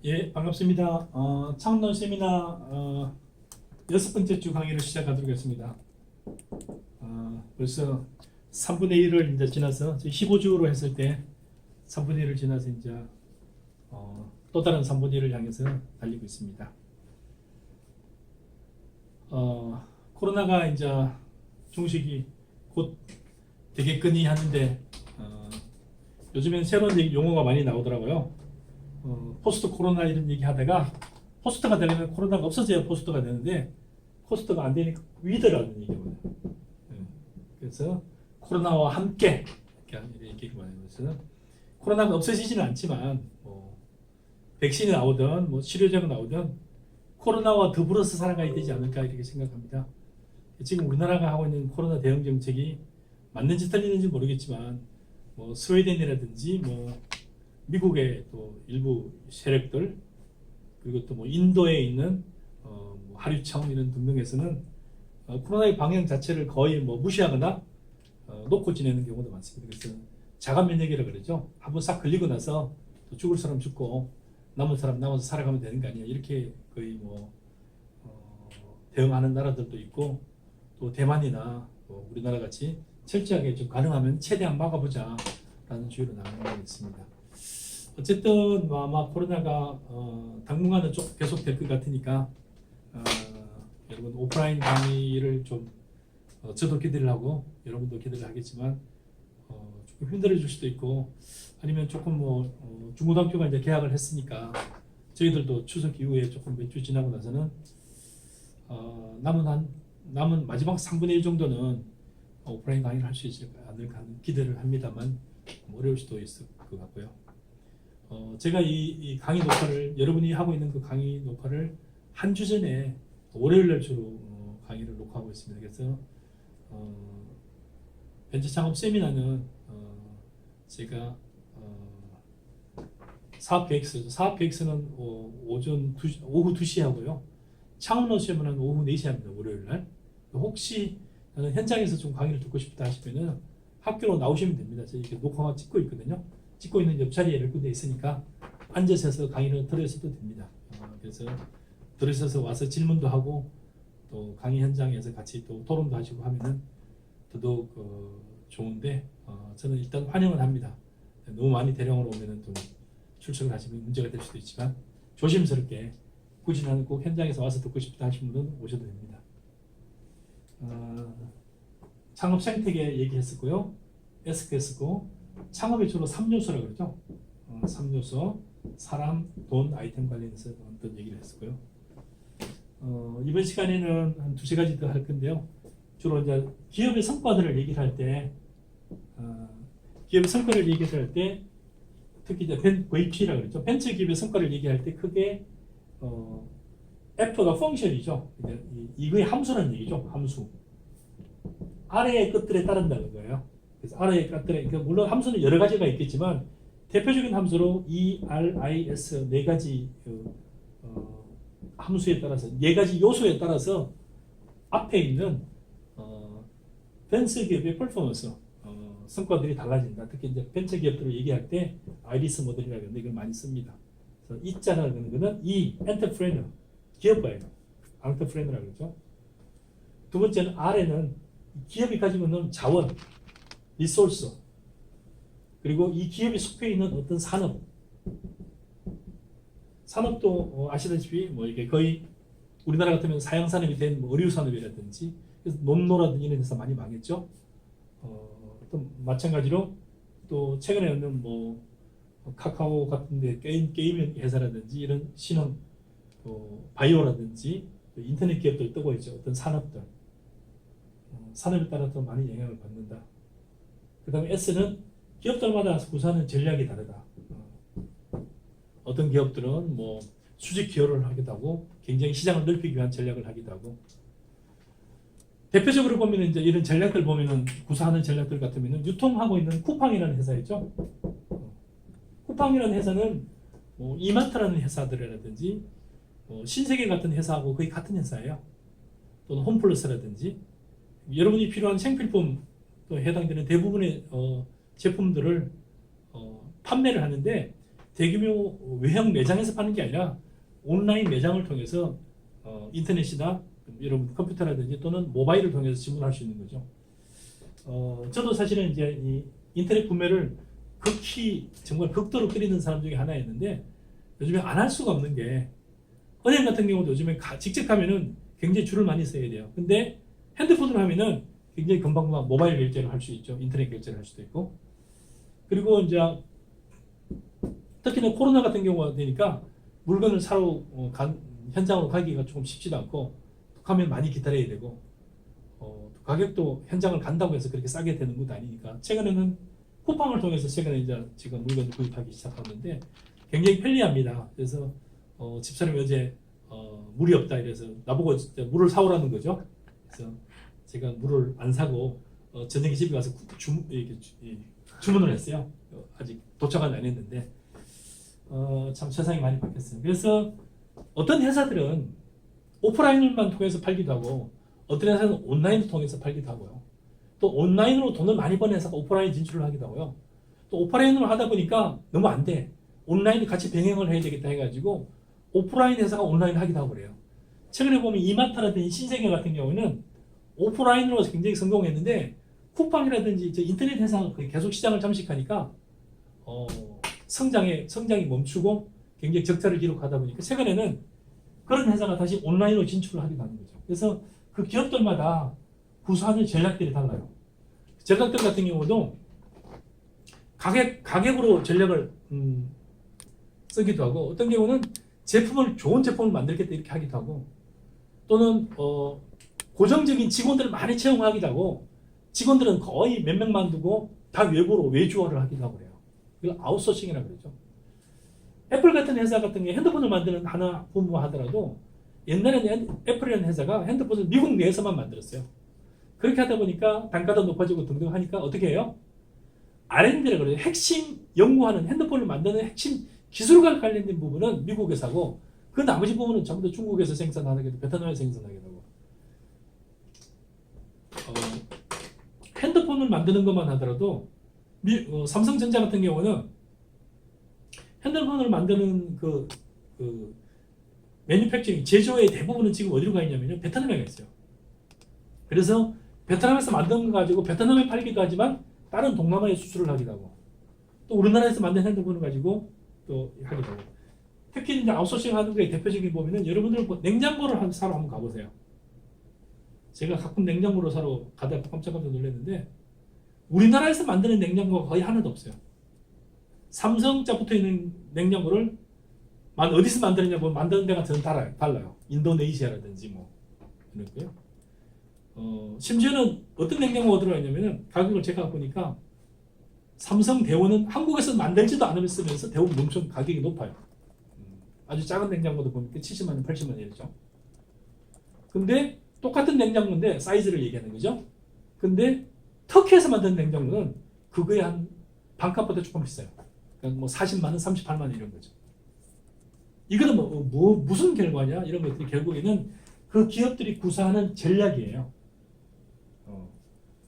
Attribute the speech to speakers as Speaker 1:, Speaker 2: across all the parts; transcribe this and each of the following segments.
Speaker 1: 예, 반갑습니다. 창론 세미나 6번째 주 강의를 시작하도록 하겠습니다. 벌써 3분의 1을 이제 지나서 15주로 했을 때 3분의 1을 지나서 이제 또 다른 3분의 1을 향해서 달리고 있습니다. 코로나가 이제 종식이 곧 되겠거니 하는데 요즘엔 새로운 용어가 많이 나오더라고요. 포스트 코로나 이런 얘기 하다가 포스트가 되려면 코로나가 없어져야 포스트가 되는데 포스트가 안 되니까 위드라는 얘기거든요. 그래서 코로나와 함께 이렇게 얘기를 많이 해서 코로나가 없어지지는 않지만 백신이 나오든 치료제가 나오든 코로나와 더불어서 살아가야 되지 않을까 이렇게 생각합니다. 지금 우리나라가 하고 있는 코로나 대응 정책이 맞는지 틀리는지 모르겠지만 스웨덴이라든지 미국의 또 일부 세력들 그리고 또 인도에 있는 하류청 이런 등등에서는 코로나의 방향 자체를 거의 무시하거나 놓고 지내는 경우도 많습니다. 그래서 자가 면역이라고 그러죠. 한번 싹 걸리고 나서 또 죽을 사람 죽고 남은 사람 남아서 살아가면 되는 거 아니야. 이렇게 거의 대응하는 나라들도 있고 또 대만이나 우리나라 같이 철저하게 좀 가능하면 최대한 막아보자 라는 주의로 나가는 게 있습니다. 어쨌든 아마 코로나가 당분간은 좀 계속될 것 같으니까 여러분 오프라인 강의를 좀 저도 기대를 하고 여러분도 기대를 하겠지만 조금 힘들어질 수도 있고 아니면 조금 중고등학교가 이제 개학을 했으니까 저희들도 추석 이후에 조금 몇 주 지나고 나서는 남은 마지막 3분의 1 정도는 오프라인 강의를 할 수 있지 않을까 하는 기대를 합니다만 어려울 수도 있을 것 같고요. 제가 이 강의 녹화를 여러분이 하고 있는 그 강의 녹화를 한 주 전에 월요일날 주로 강의를 녹화하고 있습니다. 그래서 벤처 창업 세미나는 제가 사업 계획서는 오후 2시에 하고요. 창업 세미나는 오후 4시에 합니다. 월요일날. 혹시 나는 현장에서 좀 강의를 듣고 싶다 하시면은 학교로 나오시면 됩니다. 저희 이렇게 녹화가 찍고 있거든요. 찍고 있는 옆자리에 몇 군데 있으니까 앉으셔서 강의를 들으셔도 됩니다. 그래서 들으셔서 와서 질문도 하고 또 강의 현장에서 같이 또 토론도 하시고 하면은 더더욱 좋은데 저는 일단 환영을 합니다. 너무 많이 대량으로 오면은 또 출석을 하시면 문제가 될 수도 있지만 조심스럽게 굳이 나는 꼭 현장에서 와서 듣고 싶다 하시는 분은 오셔도 됩니다. 창업 생태계 얘기했었고요. SKS고 창업의 주로 3요소라고 그러죠. 3요소 사람, 돈, 아이템 관련해서 어떤 얘기를 했었고요. 이번 시간에는 한 2-3가지 더 할 건데요. 주로 이제 기업의 성과들을 얘기를 할 때 기업의 성과를 얘기할 때 특히 이제 VP라고 그러죠. 벤처 기업의 성과를 얘기할 때 크게 F가 펑션이죠. 이거의 함수라는 얘기죠. 함수. 아래의 것들에 따른다는 거예요. 그래서 아래의 것들에 물론 함수는 여러 가지가 있겠지만 대표적인 함수로 E, R, I, S 네 가지 함수에 따라서 네 가지 요소에 따라서 앞에 있는 벤처 기업의 퍼포먼스 성과들이 달라진다. 특히 이제 벤처 기업들을 얘기할 때 아이리스 모델이라고 하는데 이걸 많이 씁니다. 그래서 E자라는 거는 E, 엔터프레너 기업가예요. 엔터프레너라고 그러죠. 두 번째는 R에는 기업이 가지고 있는 자원, 리소스, 그리고 이 기업이 속해 있는 어떤 산업도 아시다시피 이게 거의 우리나라 같으면 사양 산업이 된 의류 산업이라든지 그래서 논노라든지 이런 회사 많이 망했죠. 또 마찬가지로 또 최근에는 카카오 같은데 게임 회사라든지 이런 신흥 바이오라든지 인터넷 기업들 뜨고 있죠. 어떤 산업들 산업에 따라서 많이 영향을 받는다. 그 다음에 S는 기업들마다 구사하는 전략이 다르다. 어떤 기업들은 수직 기여를 하기도 하고 굉장히 시장을 넓히기 위한 전략을 하기도 하고 대표적으로 보면 이제 이런 전략들 보면은 구사하는 전략들 같으면은 유통하고 있는 쿠팡이라는 회사였죠. 쿠팡이라는 회사는 이마트라는 회사들이라든지 신세계 같은 회사하고 거의 같은 회사예요. 또는 홈플러스라든지 여러분이 필요한 생필품 또 해당되는 대부분의 제품들을 판매를 하는데 대규모 외형 매장에서 파는 게 아니라 온라인 매장을 통해서 인터넷이나 여러분 컴퓨터라든지 또는 모바일을 통해서 주문할 수 있는 거죠. 저도 사실은 이제 이 인터넷 구매를 극히 정말 극도로 끓이는 사람 중에 하나였는데 요즘에 안 할 수가 없는 게 은행 같은 경우도 요즘에 직접 가면은 굉장히 줄을 많이 서야 돼요. 근데 핸드폰으로 하면은 굉장히 금방금방 모바일 결제를 할 수 있죠. 인터넷 결제를 할 수도 있고. 그리고 이제 특히나 코로나 같은 경우가 되니까 물건을 사러 현장으로 가기가 조금 쉽지도 않고 가면 많이 기다려야 되고 가격도 현장을 간다고 해서 그렇게 싸게 되는 것도 아니니까 최근에는 쿠팡을 통해서 최근에 이제 제가 물건을 구입하기 시작했는데 굉장히 편리합니다. 그래서 집사람이 어제 물이 없다 이래서 나보고 물을 사오라는 거죠. 그래서 제가 물을 안 사고 저녁에 집에 가서 주문을 했어요. 아직 도착은 안 했는데 참 세상이 많이 바뀌었어요. 그래서 어떤 회사들은 오프라인만 통해서 팔기도 하고 어떤 회사는 온라인을 통해서 팔기도 하고요. 또 온라인으로 돈을 많이 버는 회사가 오프라인 진출을 하기도 하고요. 또 오프라인으로 하다 보니까 너무 안 돼. 온라인이 같이 병행을 해야 되겠다 해가지고 오프라인 회사가 온라인 하기도 하고 그래요. 최근에 보면 이마트라든지 신세계 같은 경우는 오프라인으로 굉장히 성공했는데 쿠팡이라든지 인터넷 회사가 계속 시장을 잠식하니까 성장이 멈추고 굉장히 적자를 기록하다 보니까 최근에는 그런 회사가 다시 온라인으로 진출을 하기도 하는 거죠. 그래서 그 기업들마다 구사하는 전략들이 달라요. 전략들 같은 경우도 가격으로 전략을 쓰기도 하고 어떤 경우는 좋은 제품을 만들겠다 이렇게 하기도 하고 또는 고정적인 직원들을 많이 채용하기도 하고 직원들은 거의 몇 명만 두고 다 외부로 외주화를 하기도 하고 그래요. 이걸 아웃소싱이라고 그러죠. 애플 같은 회사 같은 게 핸드폰을 만드는 하나 부분하더라도 옛날에는 애플이라는 회사가 핸드폰을 미국 내에서만 만들었어요. 그렇게 하다 보니까 단가도 높아지고 등등 하니까 어떻게 해요? R&D라고 그래요. 핵심 연구하는 핸드폰을 만드는 핵심 기술과 관련된 부분은 미국 회사고 그 나머지 부분은 전부 다 중국에서 생산하게 되고 베트남에서 생산하게 되고 핸드폰을 만드는 것만 하더라도 삼성전자 같은 경우는 핸드폰을 만드는 그 매니팩처링 제조의 대부분은 지금 어디로 가 있냐면요 베트남에 가 있어요. 그래서 베트남에서 만든 거 가지고 베트남에 팔기도 하지만 다른 동남아에 수출을 하기도 하고 또 우리나라에서 만든 핸드폰을 가지고 또 하기도 하고 특히 이제 아웃소싱 하는 거에 대표적인 보면은 여러분들 냉장고를 사러 한번 가보세요. 제가 가끔 냉장고를 사러 가다가 깜짝깜짝 놀랐는데 우리나라에서 만드는 냉장고가 거의 하나도 없어요. 삼성자 붙어 있는 냉장고를 어디서 만드느냐 보면 만드는 데가 저는 달라요. 인도네시아라든지 뭐 이런 거요. 심지어는 어떤 냉장고가 들어있냐면은 가격을 제가 보니까 삼성 대우는 한국에서 만들지도 않으면서 대우 엄청 가격이 높아요. 아주 작은 냉장고도 보니까 70만 원, 80만 원 이렇죠. 근데 똑같은 냉장고인데 사이즈를 얘기하는 거죠. 근데 터키에서 만든 냉장고는 그거의 한 반값보다 조금 비싸요. 그러니까 뭐 40만 원, 38만 원 이런 거죠. 이거는 무슨 결과냐? 이런 것들이 결국에는 그 기업들이 구사하는 전략이에요.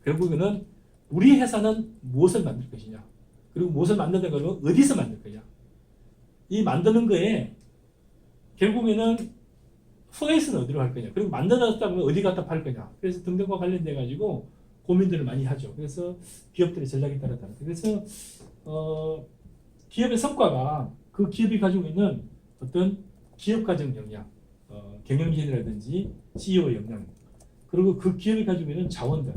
Speaker 1: 결국에는 우리 회사는 무엇을 만들 것이냐? 그리고 무엇을 만든다고 하면 어디서 만들 거냐? 이 만드는 거에 결국에는 플레이스는 어디로 할 거냐? 그리고 만들었다면 어디 갖다 팔 거냐? 그래서 등등과 관련돼 가지고 고민들을 많이 하죠. 그래서 기업들의 전략에 따라 다르다. 그래서 기업의 성과가 그 기업이 가지고 있는 어떤 기업 가정 역량, 경영진이라든지 CEO 역량, 그리고 그 기업이 가지고 있는 자원들.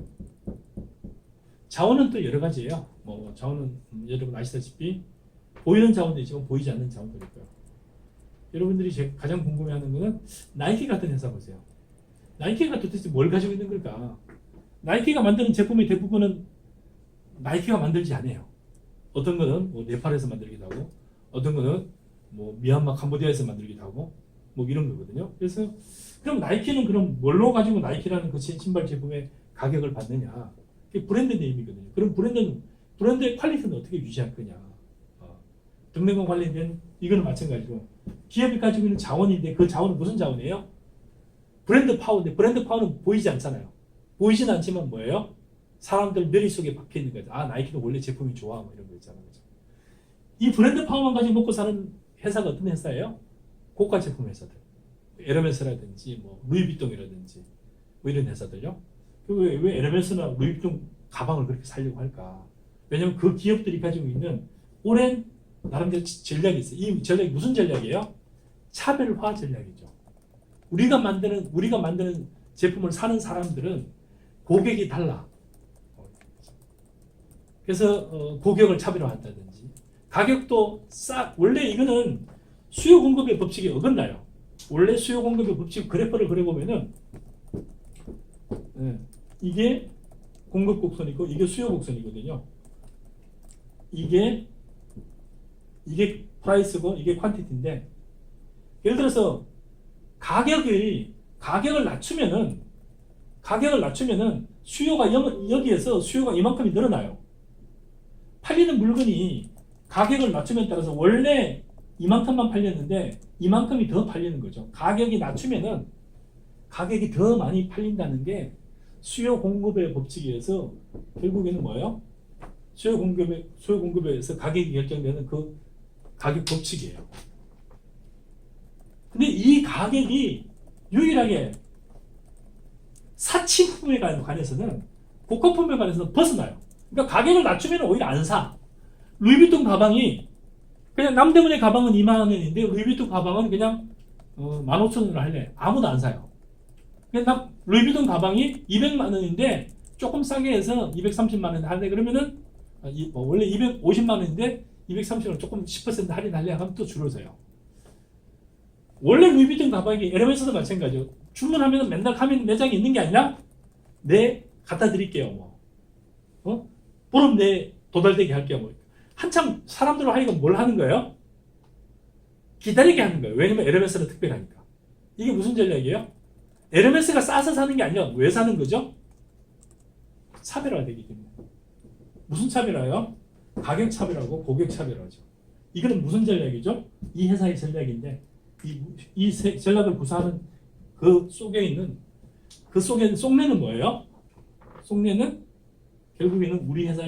Speaker 1: 자원은 또 여러 가지예요. 뭐 자원은 여러분 아시다시피 보이는 자원도 있지만 보이지 않는 자원도 있고요. 여러분들이 가장 궁금해하는 거는 나이키 같은 회사 보세요. 나이키가 도대체 뭘 가지고 있는 걸까? 나이키가 만드는 제품의 대부분은 나이키가 만들지 않아요. 어떤 거는 뭐 네팔에서 만들기도 하고, 어떤 거는 뭐 미얀마, 캄보디아에서 만들기도 하고, 뭐 이런 거거든요. 그래서 그럼 나이키는 그럼 뭘로 가지고 나이키라는 그 신발 제품의 가격을 받느냐? 그게 브랜드 네임이거든요. 그럼 브랜드의 퀄리티는 어떻게 유지할 거냐? 등등과 관련된 이거는 마찬가지고 기업이 가지고 있는 자원인데 그 자원은 무슨 자원이에요? 브랜드 파워인데 브랜드 파워는 보이지 않잖아요. 보이지는 않지만 뭐예요? 사람들 머릿속에 박혀 있는 거죠. 아, 나이키도 원래 제품이 좋아 뭐 이런 거 있잖아요. 이 브랜드 파워만 가지고 먹고 사는 회사가 어떤 회사예요? 고가 제품 회사들. 에르메스라든지 뭐 루이비통이라든지 뭐 이런 회사들요. 왜 에르메스나 루이비통 가방을 그렇게 살려고 할까? 왜냐면 그 기업들이 가지고 있는 오랜 나름대로 전략이 있어요. 이 전략이 무슨 전략이에요? 차별화 전략이죠. 우리가 만드는 제품을 사는 사람들은 고객이 달라. 그래서 고객을 차별화한다든지 가격도 원래 이거는 수요 공급의 법칙에 어긋나요. 원래 수요 공급의 법칙 그래프를 그려보면은 이게 공급 곡선이고 이게 수요 곡선이거든요. 이게 프라이스고 이게 퀀티티인데, 예를 들어서 가격을 낮추면은 수요가 여기에서 수요가 이만큼이 늘어나요. 팔리는 물건이 가격을 낮추면 따라서 원래 이만큼만 팔렸는데 이만큼이 더 팔리는 거죠. 가격이 낮추면은 가격이 더 많이 팔린다는 게 수요 공급의 법칙에 의해서 결국에는 뭐예요? 수요 공급에서 가격이 결정되는 그 가격 법칙이에요. 근데 이 가격이 유일하게 사치품에 관해서는 고가품에 관해서는 벗어나요. 그러니까 가격을 낮추면 오히려 안 사. 루이비통 가방이 그냥 남대문의 가방은 2만 원인데 루이비통 가방은 그냥 15,000원으로 할래. 아무도 안 사요. 그냥 루이비통 가방이 200만 원인데 조금 싸게 해서 230만 원 할래. 그러면은 원래 250만 원인데 230원 조금 10% 할인할래 하면 또 줄을 서요. 원래 루이비통 가방이 에르메스도 마찬가지죠. 주문하면 맨날 가면 매장에 있는 게 아니라 네 갖다 드릴게요. 보름 내에 도달되게 할게요. 한참 사람들로 하여금 뭘 하는 거예요? 기다리게 하는 거예요. 왜냐면 에르메스는 특별하니까. 이게 무슨 전략이에요? 에르메스가 싸서 사는 게 아니라 왜 사는 거죠? 차별화되기 때문에. 무슨 차별화요? 가격 차별화고 고객 차별화죠. 이거는 무슨 전략이죠? 이 회사의 전략인데 이 전략을 구사하는 그 속에 있는 속내는 뭐예요? 속내는 결국에는 우리 회사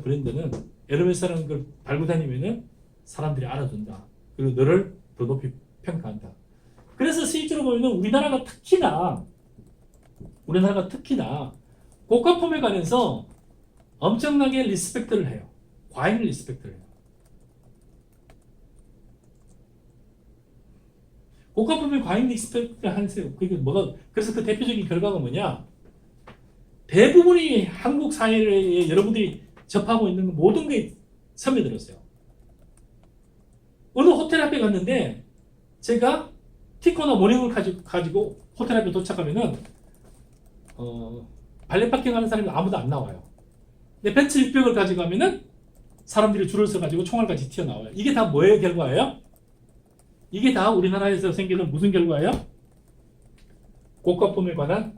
Speaker 1: 브랜드는 에르메스라는 걸 달고 다니면은 사람들이 알아준다. 그리고 너를 더 높이 평가한다. 그래서 실제로 보면 우리나라가 특히나 고가품에 관해서 엄청나게 리스펙트를 해요. 과잉 리스펙트를 해요. 고가품에 과잉 리스펙트를 하세요. 그래서 그 대표적인 결과가 뭐냐? 대부분이 한국 사회에 여러분들이 접하고 있는 모든 게 스며들었어요. 어느 호텔 앞에 갔는데 제가 티코나 모닝을 가지고 호텔 앞에 도착하면은 발레 파킹 하는 사람이 아무도 안 나와요. 근데 벤츠 600을 가지고 가면은 사람들이 줄을 서가지고 총알까지 튀어나와요. 이게 다 뭐의 결과예요? 이게 다 우리나라에서 생기는 무슨 결과예요? 고가품에 관한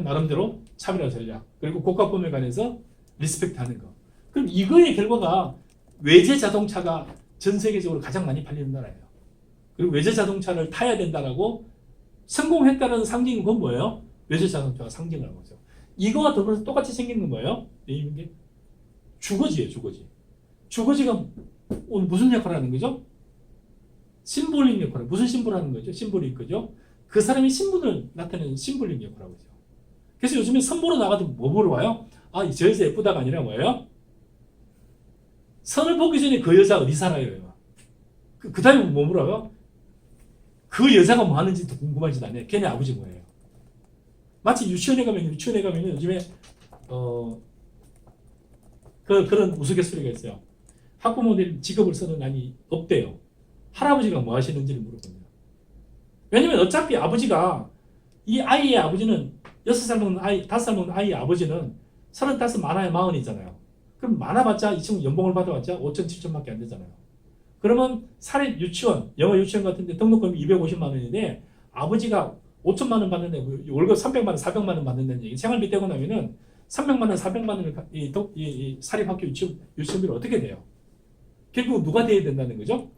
Speaker 1: 나름대로 차별화 전략, 그리고 고가품에 관해서 리스펙트 하는 거. 그럼 이거의 결과가 외제 자동차가 전 세계적으로 가장 많이 팔리는 나라예요. 그리고 외제 자동차를 타야 된다라고 성공했다는 상징은 그건 뭐예요? 외제 자동차가 상징을 하고 있어요. 이거와 더불어서 똑같이 생기는 건 뭐예요? 이게 주거지예요, 주거지. 주거지가 오늘 무슨 역할을 하는 거죠? 심볼링 역할을. 무슨 심볼 하는 거죠? 심볼링 거죠? 그 사람이 신분을 나타내는 심볼링 역할을 하고 있어요. 그래서 요즘에 선보러 나가도 뭐 보러 와요? 저 여자 예쁘다가 아니라 뭐예요? 선을 보기 전에 그 여자 어디 살아요? 그 다음에 뭐 물어요? 그 여자가 뭐 하는지도 궁금하지도 않아요. 걔네 아버지 뭐예요? 마치 유치원에 가면 요즘에 그런 우스갯소리가 있어요. 학부모들이 직업을 쓰는 난이 없대요. 할아버지가 뭐 하시는지를 물어봅니다. 왜냐면 어차피 아버지가 이 아이의 아버지는 6살 먹는 아이, 5살 먹는 아이의 아버지는 35 많아야 40이잖아요. 그럼 많아봤자 이 친구 연봉을 받아봤자 5천, 7천밖에 안 되잖아요. 그러면 사립 유치원, 영어 유치원 같은데 등록금이 250만 원인데 아버지가 5천만 원 받는데 월급 300만 원, 400만 원 받는다는 얘기. 생활비 떼고 나면은 300만 원, 400만 원을 이 사립학교 유치원비를 어떻게 돼요? 결국 누가 돼야 된다는 거죠?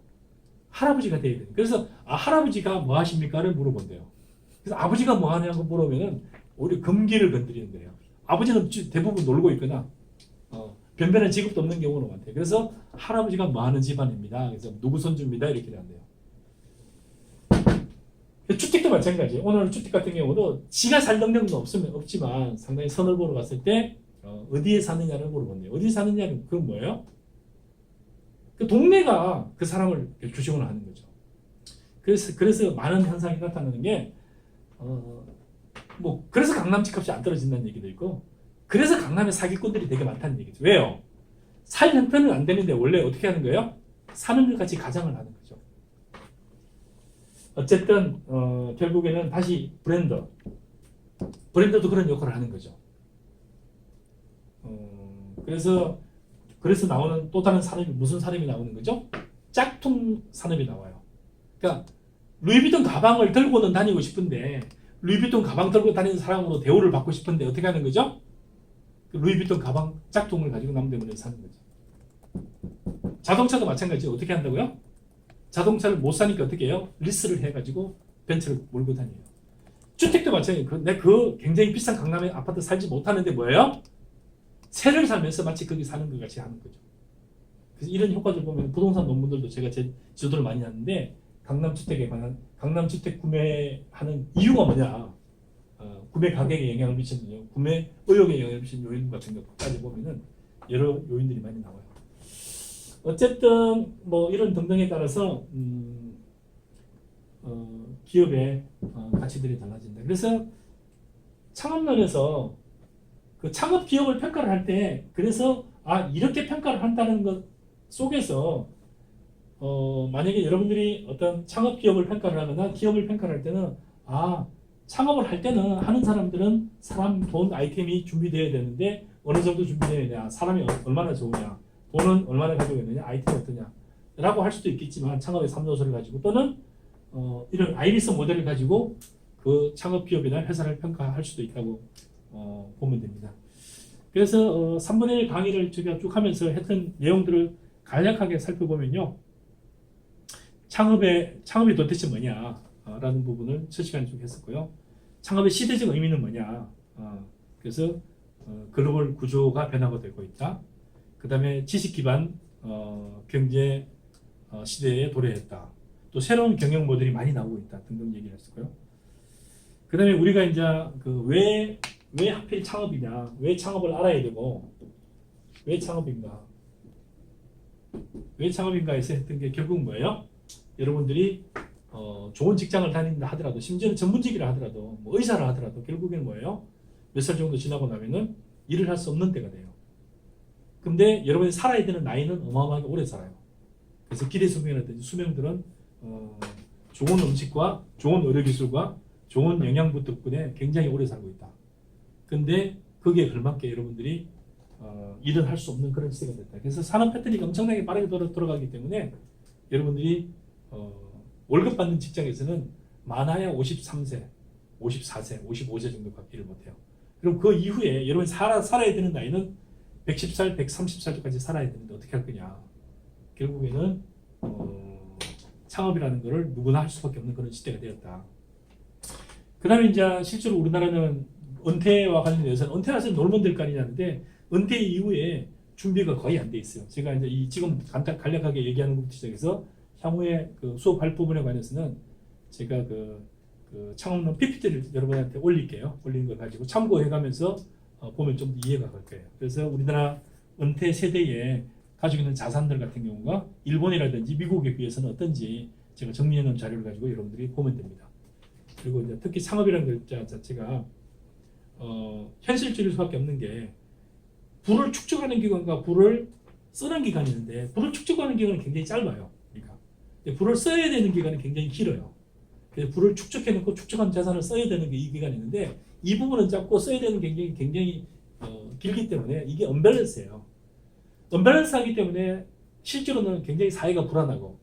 Speaker 1: 할아버지가 돼야 돼요. 그래서 할아버지가 뭐 하십니까를 물어본대요. 그래서 아버지가 뭐 하냐고 물어보면은 오히려 금기를 건드리는 거예요. 아버지는 대부분 놀고 있거나 변변한 직업도 없는 경우는 많대요. 그래서 할아버지가 많은 집안입니다. 그래서 누구 손주입니다. 이렇게 돼요. 주택도 마찬가지예요. 오늘 주택 같은 경우도 지가 살 능력은 없지만 상당히 선을 보러 갔을 때 어디에 사느냐를 물어본대요. 어디에 사느냐는 그건 뭐예요? 그 동네가 그 사람을 규정을 하는 거죠. 그래서 많은 현상이 나타나는 게 그래서 강남 집값이 안 떨어진다는 얘기도 있고, 그래서 강남에 사기꾼들이 되게 많다는 얘기죠. 왜요? 살 형편은 안 되는데 원래 어떻게 하는 거예요? 사는 것 같이 가장을 하는 거죠. 어쨌든 결국에는 다시 브랜드도 그런 역할을 하는 거죠. 그래서 나오는 또 다른 산업이 무슨 산업이 나오는 거죠? 짝퉁 산업이 나와요. 그러니까 루이비통 가방을 들고는 다니고 싶은데, 루이비통 가방 들고 다니는 사람으로 대우를 받고 싶은데 어떻게 하는 거죠? 그 루이비통 가방 짝퉁을 가지고 남대문에 사는 거죠. 자동차도 마찬가지죠. 어떻게 한다고요? 자동차를 못 사니까 어떻게 해요? 리스를 해가지고 벤츠를 몰고 다녀요. 주택도 마찬가지예요. 그 굉장히 비싼 강남에 아파트 살지 못하는데 뭐예요? 새를 살면서 마치 거기 사는 것 같이 하는 거죠. 그래서 이런 효과들 보면 부동산 논문들도 제가 제 지도를 많이 하는데, 강남 주택에 관한 강남 주택 구매하는 이유가 뭐냐, 구매 가격에 영향을 미치는 구매 의욕에 영향을 미치는 요인 같은 것까지 보면은 여러 요인들이 많이 나와요. 어쨌든 이런 등등에 따라서 기업의 가치들이 달라진다. 그래서 창업론에서 그 창업 기업을 평가를 할 때, 그래서 이렇게 평가를 한다는 것 속에서 만약에 여러분들이 어떤 창업 기업을 평가를 하거나 기업을 평가를 할 때는 창업을 할 때는 하는 사람들은 사람, 돈, 아이템이 준비되어야 되는데 어느 정도 준비되어야 되냐, 사람이 얼마나 좋으냐, 돈은 얼마나 가지고 있느냐, 아이템이 어떠냐 라고 할 수도 있겠지만, 창업의 3요소를 가지고 또는 이런 아이리스 모델을 가지고 그 창업 기업이나 회사를 평가할 수도 있다고 보면 됩니다. 그래서 3분의 1 강의를 제가 쭉 하면서 했던 내용들을 간략하게 살펴보면요, 창업이 도대체 뭐냐 라는 부분을 첫 시간에 쭉 했었고요. 창업의 시대적 의미는 뭐냐, 그래서 글로벌 구조가 변화가 되고 있다. 그 다음에 지식 기반 경제 시대에 도래했다. 또 새로운 경영 모델이 많이 나오고 있다 등등 얘기를 했었고요. 그 다음에 우리가 이제 왜 하필 창업이냐, 왜 창업을 알아야 되고, 왜 창업인가 해서 했던 게 결국 뭐예요? 여러분들이 좋은 직장을 다닌다 하더라도, 심지어는 전문직이라 하더라도, 의사를 하더라도 결국에는 뭐예요? 몇 살 정도 지나고 나면은 일을 할 수 없는 때가 돼요. 근데 여러분이 살아야 되는 나이는 어마어마하게 오래 살아요. 그래서 기대 수명이라든지 수명들은 좋은 음식과 좋은 의료기술과 좋은 영양분 덕분에 굉장히 오래 살고 있다. 근데 거기에 걸맞게 여러분들이 일은 할 수 없는 그런 시대가 됐다. 그래서 산업 패턴이 엄청나게 빠르게 돌아가기 때문에 여러분들이 월급 받는 직장에서는 많아야 53세, 54세, 55세 정도밖에 일을 못해요. 그럼 그 이후에 여러분이 살아야 되는 나이는 110살, 130살까지 살아야 되는데 어떻게 할 거냐. 결국에는 창업이라는 것을 누구나 할 수밖에 없는 그런 시대가 되었다. 그 다음에 이제 실제로 우리나라는 은퇴와 관련해서는, 은퇴는 사실 놀면 될 거 아니냐는데, 은퇴 이후에 준비가 거의 안 돼 있어요. 제가 이제 지금 간략하게 얘기하는 것부터 시작해서 향후에 그 수업할 부분에 관해서는 제가 그 창업론 PPT를 여러분한테 올릴게요. 올린 걸 가지고 참고해가면서 보면 좀 더 이해가 갈 거예요. 그래서 우리나라 은퇴 세대에 가지고 있는 자산들 같은 경우가 일본이라든지 미국에 비해서는 어떤지 제가 정리해 놓은 자료를 가지고 여러분들이 보면 됩니다. 그리고 이제 특히 창업이라는 글자 자체가 현실적일 수밖에 없는 게, 부를 축적하는 기간과 부를 쓰는 기간이 있는데, 부를 축적하는 기간은 굉장히 짧아요. 그러니까 부를 써야 되는 기간은 굉장히 길어요. 그래서 부를 축적해놓고 축적한 자산을 써야 되는 게 이 기간이 있는데, 이 부분은 짧고 써야 되는 게 굉장히 길기 때문에 이게 언밸런스예요. 언밸런스하기 때문에 실제로는 굉장히 사회가 불안하고,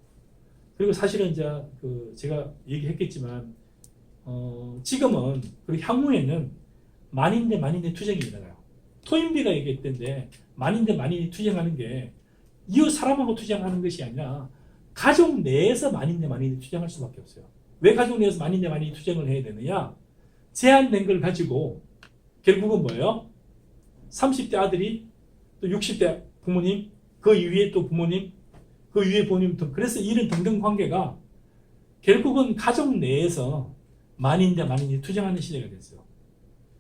Speaker 1: 그리고 사실은 이제 제가 얘기했겠지만 지금은, 그리고 향후에는 만인 대 만인의 투쟁이 일어나요. 토인비가 얘기했던데, 만인 대 만인이 투쟁하는 게 이웃 사람하고 투쟁하는 것이 아니라 가족 내에서 만인 대 만인이 투쟁할 수밖에 없어요. 왜 가족 내에서 만인 대 만인이 투쟁을 해야 되느냐? 제한된 걸 가지고 결국은 뭐예요? 30대 아들이 또 60대 부모님, 그 위에 또 부모님, 그 위에 부모님 등. 그래서 이런 등등 관계가 결국은 가족 내에서 만인 대 만인이 투쟁하는 시대가 됐어요.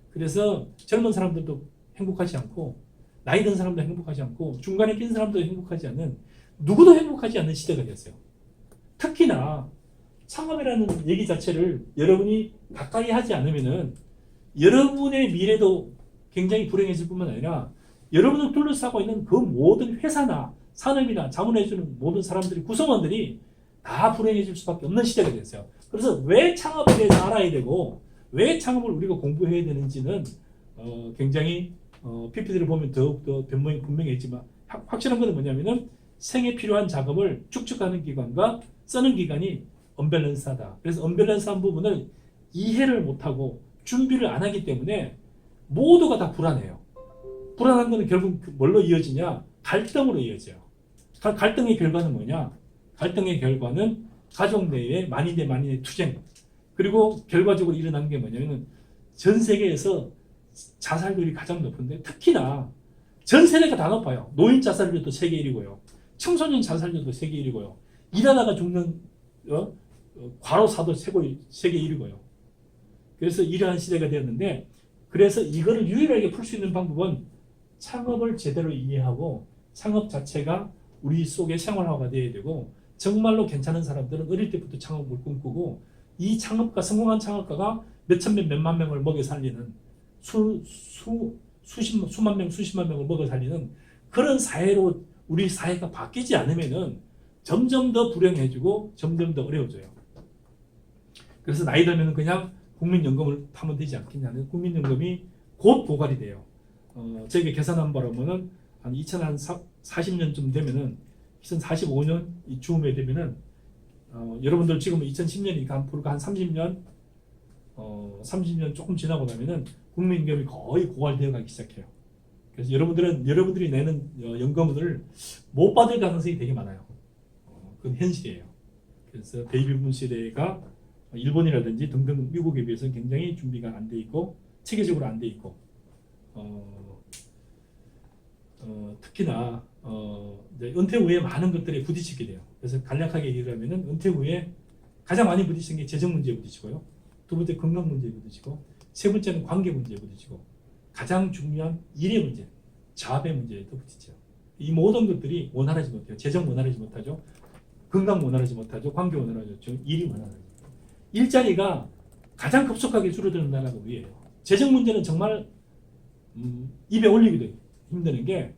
Speaker 1: 그래서 젊은 사람들도 행복하지 않고 나이 든 사람도 행복하지 않고 중간에 낀 사람도 행복하지 않는 누구도 행복하지 않는 시대가 됐어요. 특히나 창업이라는 얘기 자체를 여러분이 가까이 하지 않으면은 여러분의 미래도 굉장히 불행해질 뿐만 아니라 여러분을 둘러싸고 있는 그 모든 회사나 산업이나 자문해주는 모든 사람들이 구성원들이 다 불행해질 수밖에 없는 시대가 됐어요. 그래서 왜 창업에 대해서 알아야 되고 왜 창업을 우리가 공부해야 되는지는 굉장히 PPT를 보면 더욱더 분명해지만 확실한 것은 뭐냐면은 생에 필요한 작업을 축적하는 기관과 쓰는 기관이 언밸런스하다. 그래서 언밸런스한 부분을 이해를 못하고 준비를 안 하기 때문에 모두가 다 불안해요. 불안한 것은 결국 뭘로 이어지냐? 갈등으로 이어져요. 갈등의 결과는 뭐냐? 갈등의 결과는 가족 내의 만인 대 만인의 투쟁. 그리고 결과적으로 일어나는 게 뭐냐면 전 세계에서 자살률이 가장 높은데 특히나 전 세대가 다 높아요. 노인 자살률도 세계 1위고요. 청소년 자살률도 세계 1위고요. 일하다가 죽는 과로사도 세계 1위고요. 그래서 이러한 시대가 되었는데 그래서 이거를 유일하게 풀 수 있는 방법은 창업을 제대로 이해하고 창업 자체가 우리 속에 생활화가 되어야 되고 정말로 괜찮은 사람들은 어릴 때부터 창업을 꿈꾸고 이 창업가 성공한 창업가가 몇천 명 몇만 명을 먹여 살리는 수만 명 수십만 명을 먹여 살리는 그런 사회로 우리 사회가 바뀌지 않으면은 점점 더 불행해지고 점점 더 어려워져요. 그래서 나이 들면 그냥 국민연금을 타면 되지 않겠냐는 국민연금이 곧 고갈이 돼요. 저희가 계산한 바로는 한 2040년쯤 되면은 2045년 이쯤에 되면은 여러분들 지금 2010년이니까 불과 한 30년 30년 조금 지나고 나면은 국민연금이 거의 고갈되어 가기 시작해요. 그래서 여러분들이 내는 연금을 못 받을 가능성이 되게 많아요. 그건 현실이에요. 그래서 베이비붐 세대가 일본이라든지 등등 미국에 비해서는 굉장히 준비가 안 돼 있고 체계적으로 안 돼 있고 특히나 이제 은퇴 후에 많은 것들에 부딪히게 돼요. 그래서 간략하게 얘기하면은 은퇴 후에 가장 많이 부딪히는 게 재정 문제에 부딪히고요. 두 번째 건강 문제에 부딪히고 세 번째는 관계 문제에 부딪히고 가장 중요한 일의 문제, 자업의 문제에도 부딪혀요. 이 모든 것들이 원활하지 못해요. 재정 원활하지 못하죠. 건강 원활하지 못하죠. 관계 원활하지 못하죠. 일이 원활하지 못하죠. 일자리가 가장 급속하게 줄어드는 나라가 우리예요. 재정 문제는 정말 입에 올리기도 힘드는 게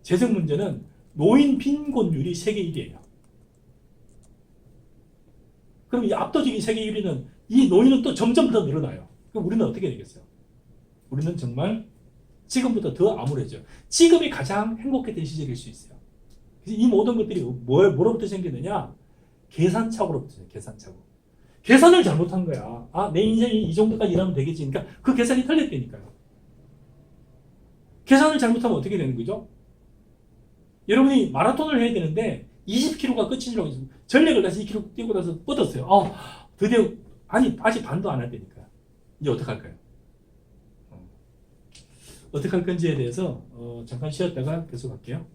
Speaker 1: 재정 문제는 노인 빈곤율이 세계 1위예요. 그럼 이 압도적인 세계 1위는 이 노인은 또 점점 더 늘어나요. 그럼 우리는 어떻게 되겠어요? 우리는 정말 지금부터 더 암울해져요. 지금이 가장 행복했던 시절일 수 있어요. 그래서 이 모든 것들이 뭐로부터 생기느냐? 계산착오로부터 생겨요. 계산착오. 계산을 잘못한 거야. 내 인생이 이 정도까지 일하면 되겠지. 그러니까 그 계산이 틀렸다니까요. 계산을 잘못하면 어떻게 되는 거죠? 여러분이 마라톤을 해야 되는데 20km가 끝이라고 해서 전력을 다시 2km 뛰고 나서 뻗었어요. 드디어 아직 반도 안 했다니까요. 이제 어떡할까요? 어떻게 할 건지에 대해서 잠깐 쉬었다가 계속 할게요.